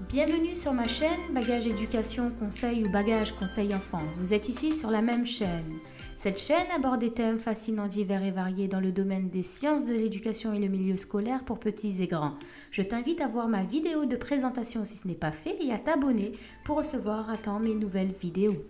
Bienvenue sur ma chaîne Bagage Éducation Conseil ou Bagage Conseil Enfant. Vous êtes ici sur la même chaîne. Cette chaîne aborde des thèmes fascinants, divers et variés dans le domaine des sciences de l'éducation et le milieu scolaire pour petits et grands. Je t'invite à voir ma vidéo de présentation si ce n'est pas fait et à t'abonner pour recevoir à temps mes nouvelles vidéos.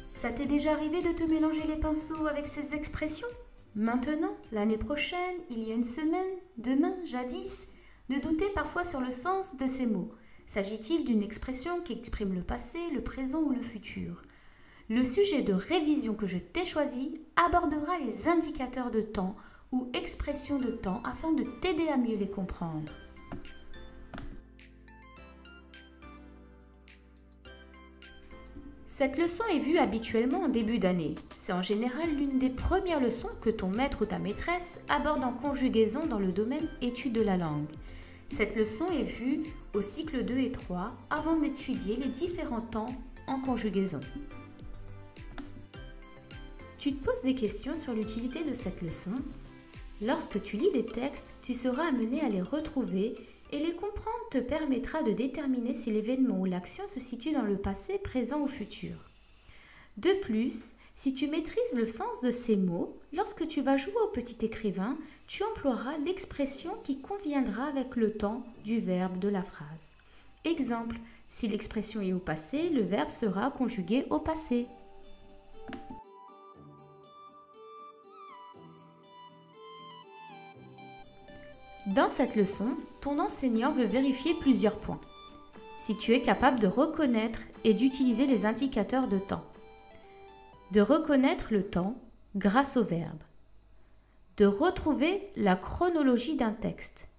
Ça t'est déjà arrivé de te mélanger les pinceaux avec ces expressions ? Maintenant, l'année prochaine, il y a une semaine, demain, jadis, de douter parfois sur le sens de ces mots. S'agit-il d'une expression qui exprime le passé, le présent ou le futur ? Le sujet de révision que je t'ai choisi abordera les indicateurs de temps ou expressions de temps afin de t'aider à mieux les comprendre. Cette leçon est vue habituellement en début d'année. C'est en général l'une des premières leçons que ton maître ou ta maîtresse aborde en conjugaison dans le domaine études de la langue. Cette leçon est vue au cycle 2 et 3 avant d'étudier les différents temps en conjugaison. Tu te poses des questions sur l'utilité de cette leçon? Lorsque tu lis des textes, tu seras amené à les retrouver et les comprendre te permettra de déterminer si l'événement ou l'action se situe dans le passé, présent ou futur. De plus, si tu maîtrises le sens de ces mots, lorsque tu vas jouer au petit écrivain, tu emploieras l'expression qui conviendra avec le temps du verbe de la phrase. Exemple, si l'expression est au passé, le verbe sera conjugué au passé. Dans cette leçon, ton enseignant veut vérifier plusieurs points. Si tu es capable de reconnaître et d'utiliser les indicateurs de temps. De reconnaître le temps grâce au verbe. De retrouver la chronologie d'un texte.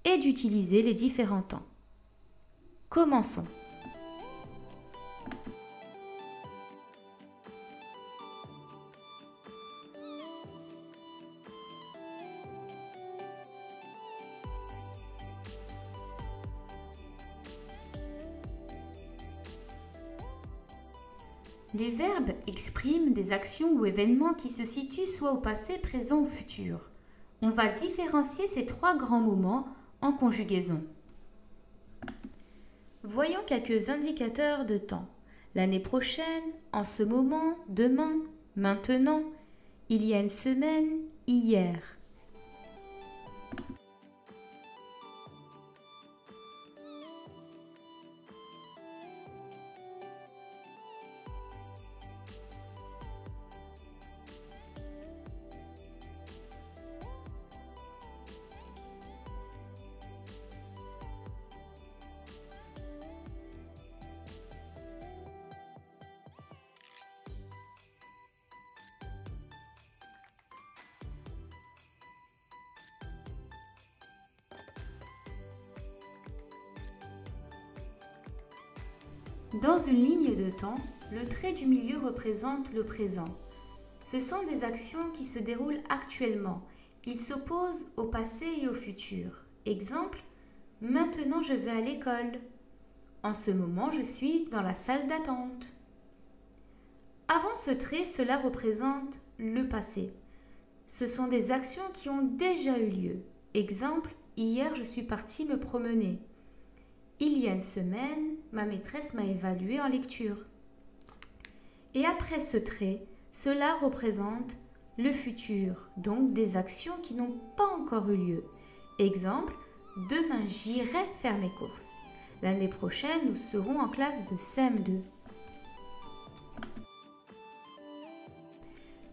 Et d'utiliser les différents temps. Commençons. Les verbes expriment des actions ou événements qui se situent soit au passé, présent ou futur. On va différencier ces trois grands moments en conjugaison. Voyons quelques indicateurs de temps. L'année prochaine, en ce moment, demain, maintenant, il y a une semaine, hier. Dans une ligne de temps, le trait du milieu représente le présent. Ce sont des actions qui se déroulent actuellement. Ils s'opposent au passé et au futur. Exemple, maintenant je vais à l'école. En ce moment, je suis dans la salle d'attente. Avant ce trait, cela représente le passé. Ce sont des actions qui ont déjà eu lieu. Exemple, hier je suis partie me promener. Il y a une semaine, ma maîtresse m'a évaluée en lecture. Et après ce trait, cela représente le futur, donc des actions qui n'ont pas encore eu lieu. Exemple, demain j'irai faire mes courses. L'année prochaine, nous serons en classe de CM2.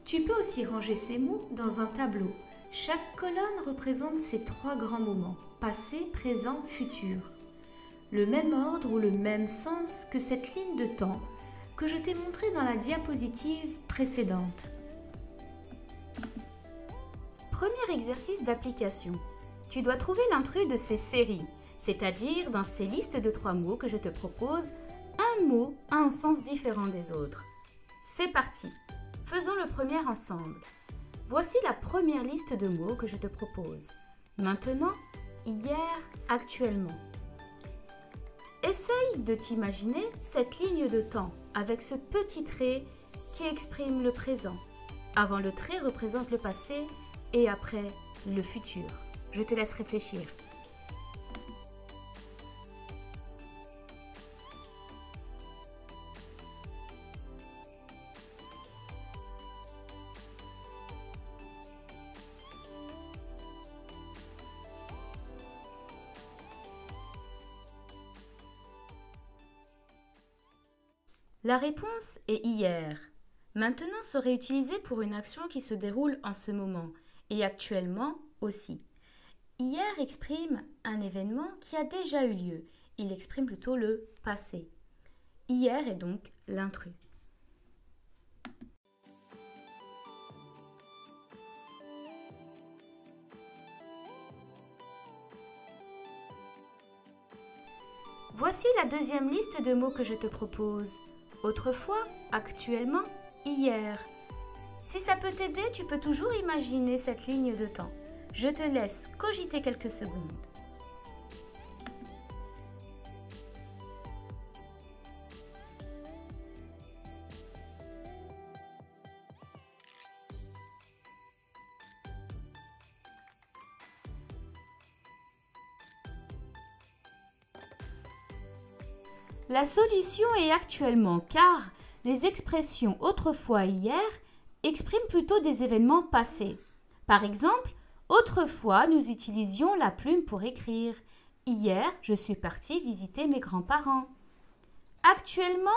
Tu peux aussi ranger ces mots dans un tableau. Chaque colonne représente ces trois grands moments, passé, présent, futur. Le même ordre ou le même sens que cette ligne de temps que je t'ai montrée dans la diapositive précédente. Premier exercice d'application. Tu dois trouver l'intrus de ces séries, c'est-à-dire dans ces listes de 3 mots que je te propose, un mot a un sens différent des autres. C'est parti, faisons le premier ensemble. Voici la première liste de mots que je te propose. Maintenant, hier, actuellement. Essaye de t'imaginer cette ligne de temps avec ce petit trait qui exprime le présent. Avant le trait représente le passé et après le futur. Je te laisse réfléchir. La réponse est hier. Maintenant serait utilisée pour une action qui se déroule en ce moment et actuellement aussi. Hier exprime un événement qui a déjà eu lieu. Il exprime plutôt le passé. Hier est donc l'intrus. Voici la deuxième liste de mots que je te propose. Autrefois, actuellement, hier. Si ça peut t'aider, tu peux toujours imaginer cette ligne de temps. Je te laisse cogiter quelques secondes. La solution est actuellement car les expressions autrefois et hier expriment plutôt des événements passés. Par exemple, autrefois nous utilisions la plume pour écrire. Hier, je suis partie visiter mes grands-parents. Actuellement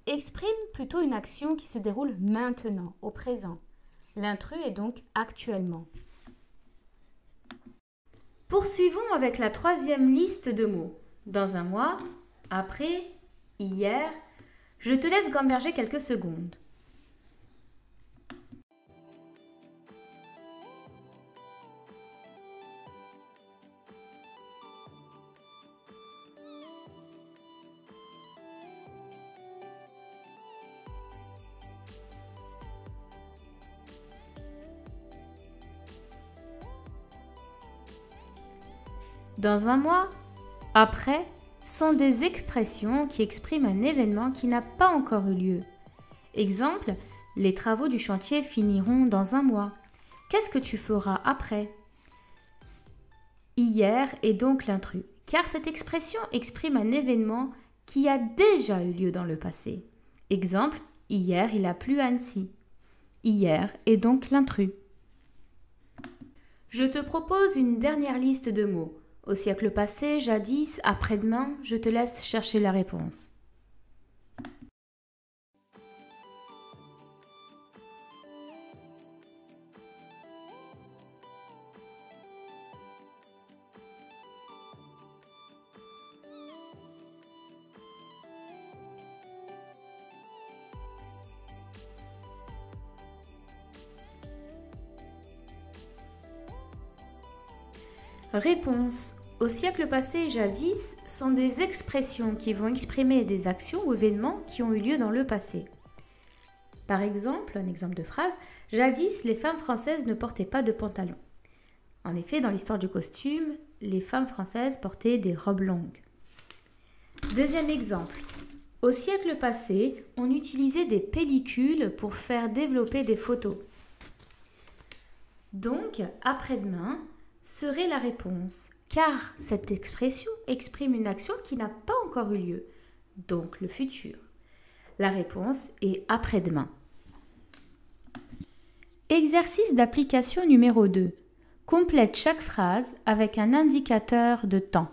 exprime plutôt une action qui se déroule maintenant, au présent. L'intrus est donc actuellement. Poursuivons avec la troisième liste de mots. Dans un mois, après, hier, je te laisse gamberger quelques secondes. Dans un mois, après, sont des expressions qui expriment un événement qui n'a pas encore eu lieu. Exemple, les travaux du chantier finiront dans un mois. Qu'est-ce que tu feras après? Hier est donc l'intrus, car cette expression exprime un événement qui a déjà eu lieu dans le passé. Exemple, hier il a plu à Annecy. Hier est donc l'intrus. Je te propose une dernière liste de mots. Au siècle passé, jadis, après-demain, je te laisse chercher la réponse. Réponse. Au siècle passé et jadis sont des expressions qui vont exprimer des actions ou événements qui ont eu lieu dans le passé. Par exemple, un exemple de phrase, jadis les femmes françaises ne portaient pas de pantalon. En effet, dans l'histoire du costume, les femmes françaises portaient des robes longues. Deuxième exemple. Au siècle passé, on utilisait des pellicules pour faire développer des photos. Donc, après-demain serait la réponse, car cette expression exprime une action qui n'a pas encore eu lieu, donc le futur. La réponse est après-demain. Exercice d'application numéro 2. Complète chaque phrase avec un indicateur de temps.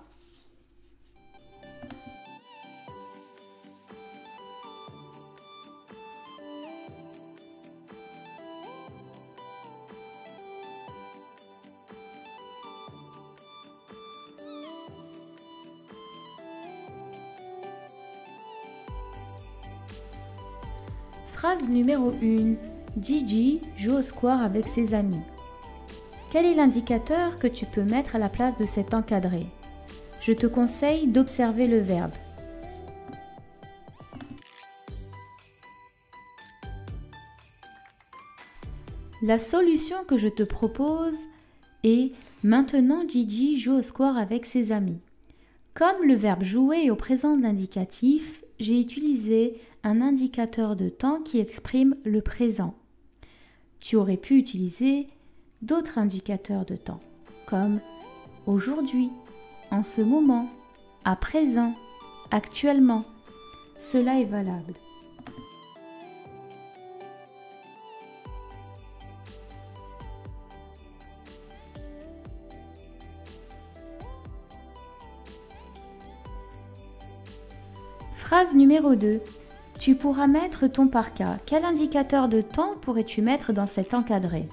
Phrase numéro 1. Gigi joue au square avec ses amis. Quel est l'indicateur que tu peux mettre à la place de cet encadré? Je te conseille d'observer le verbe. La solution que je te propose est « Maintenant Gigi joue au square avec ses amis ». Comme le verbe jouer est au présent de l'indicatif, j'ai utilisé un indicateur de temps qui exprime le présent. Tu aurais pu utiliser d'autres indicateurs de temps, comme aujourd'hui, en ce moment, à présent, actuellement. Cela est valable. Phrase numéro 2. Tu pourras mettre ton parka. Quel indicateur de temps pourrais-tu mettre dans cet encadré?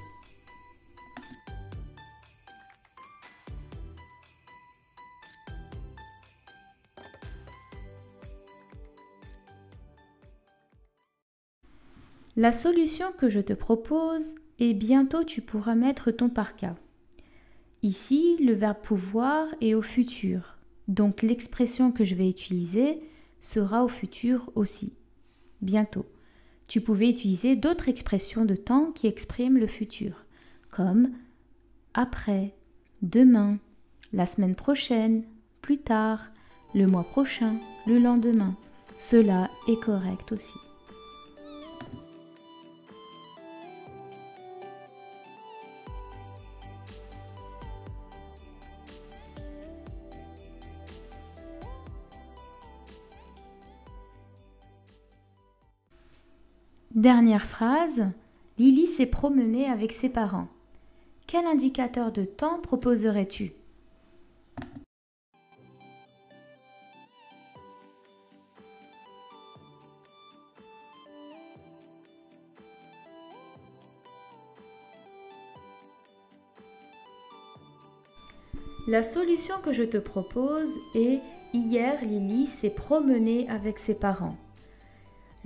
La solution que je te propose est bientôt tu pourras mettre ton parka. Ici, le verbe pouvoir est au futur, donc l'expression que je vais utiliser sera au futur aussi. Bientôt. Tu pouvais utiliser d'autres expressions de temps qui expriment le futur, comme après, demain, la semaine prochaine, plus tard, le mois prochain, le lendemain. Cela est correct aussi. Dernière phrase, Lily s'est promenée avec ses parents. Quel indicateur de temps proposerais-tu? La solution que je te propose est hier Lily s'est promenée avec ses parents.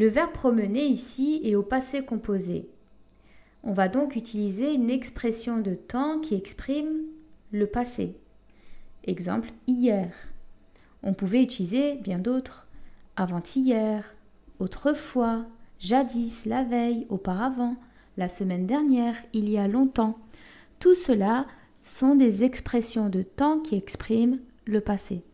Le verbe promener ici est au passé composé. On va donc utiliser une expression de temps qui exprime le passé. Exemple, hier. On pouvait utiliser bien d'autres. Avant-hier, autrefois, jadis, la veille, auparavant, la semaine dernière, il y a longtemps. Tout cela sont des expressions de temps qui expriment le passé.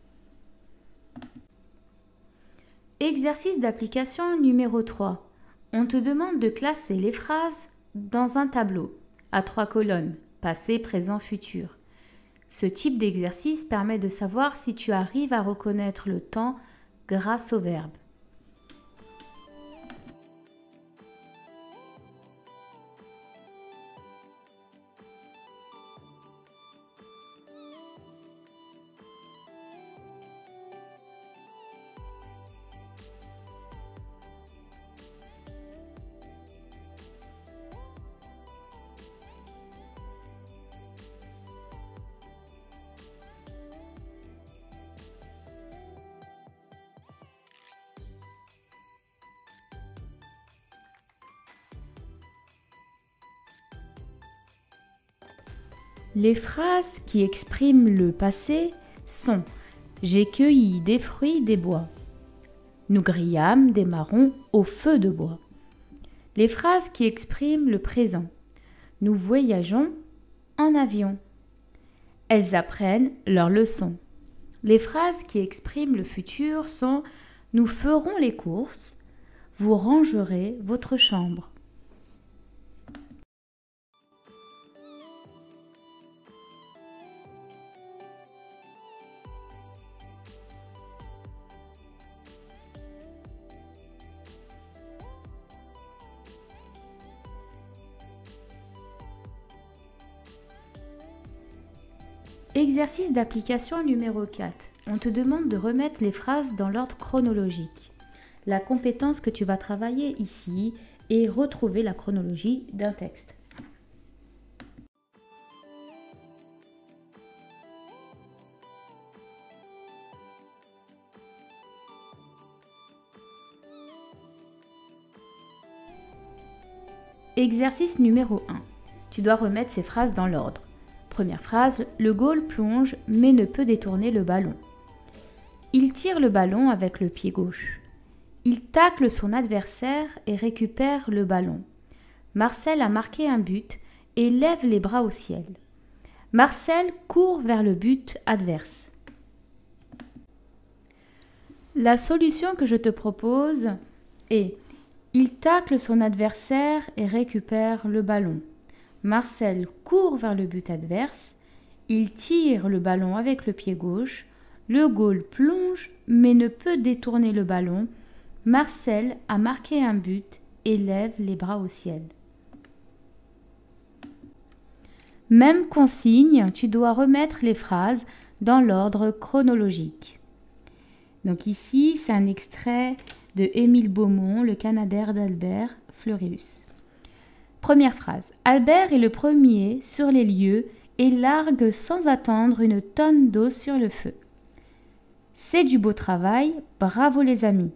Exercice d'application numéro 3. On te demande de classer les phrases dans un tableau à 3 colonnes, passé, présent, futur. Ce type d'exercice permet de savoir si tu arrives à reconnaître le temps grâce au verbe. Les phrases qui expriment le passé sont « J'ai cueilli des fruits des bois ». Nous grillâmes des marrons au feu de bois. Les phrases qui expriment le présent. Nous voyageons en avion. Elles apprennent leurs leçons. Les phrases qui expriment le futur sont « Nous ferons les courses », « Vous rangerez votre chambre ». Exercice d'application numéro 4. On te demande de remettre les phrases dans l'ordre chronologique. La compétence que tu vas travailler ici est retrouver la chronologie d'un texte. Exercice numéro 1. Tu dois remettre ces phrases dans l'ordre. Première phrase, le goal plonge mais ne peut détourner le ballon. Il tire le ballon avec le pied gauche. Il tacle son adversaire et récupère le ballon. Marcel a marqué un but et lève les bras au ciel. Marcel court vers le but adverse. La solution que je te propose est il tacle son adversaire et récupère le ballon. Marcel court vers le but adverse. Il tire le ballon avec le pied gauche. Le goal plonge mais ne peut détourner le ballon. Marcel a marqué un but et lève les bras au ciel. Même consigne, tu dois remettre les phrases dans l'ordre chronologique. Donc ici, c'est un extrait de Émile Beaumont, le Canadair d'Albert Fleurius. Première phrase. Albert est le premier sur les lieux et largue sans attendre une tonne d'eau sur le feu. C'est du beau travail, bravo les amis.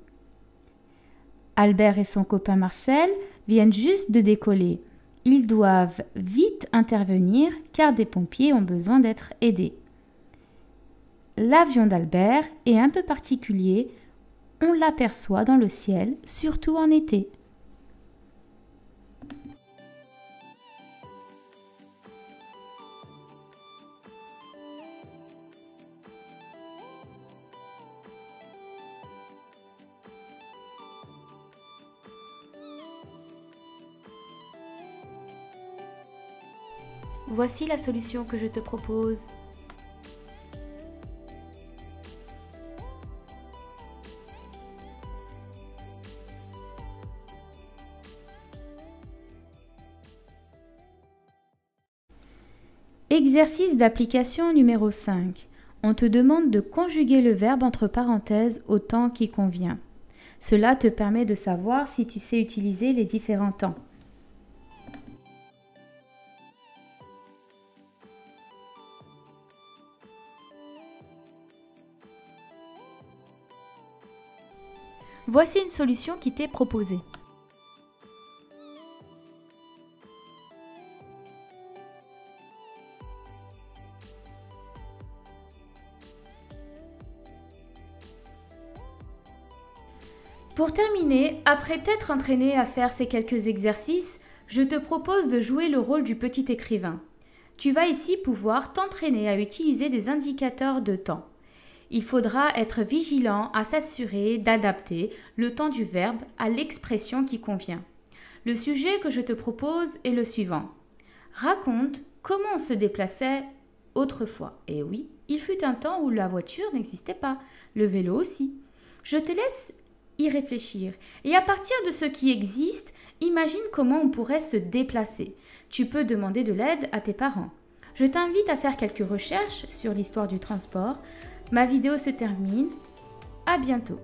Albert et son copain Marcel viennent juste de décoller. Ils doivent vite intervenir car des pompiers ont besoin d'être aidés. L'avion d'Albert est un peu particulier, on l'aperçoit dans le ciel, surtout en été. Voici la solution que je te propose. Exercice d'application numéro 5. On te demande de conjuguer le verbe entre parenthèses au temps qui convient. Cela te permet de savoir si tu sais utiliser les différents temps. Voici une solution qui t'est proposée. Pour terminer, après t'être entraîné à faire ces quelques exercices, je te propose de jouer le rôle du petit écrivain. Tu vas ici pouvoir t'entraîner à utiliser des indicateurs de temps. Il faudra être vigilant à s'assurer d'adapter le temps du verbe à l'expression qui convient. Le sujet que je te propose est le suivant. Raconte comment on se déplaçait autrefois. Et oui, il fut un temps où la voiture n'existait pas, le vélo aussi. Je te laisse y réfléchir. Et à partir de ce qui existe, imagine comment on pourrait se déplacer. Tu peux demander de l'aide à tes parents. Je t'invite à faire quelques recherches sur l'histoire du transport. Ma vidéo se termine. À bientôt.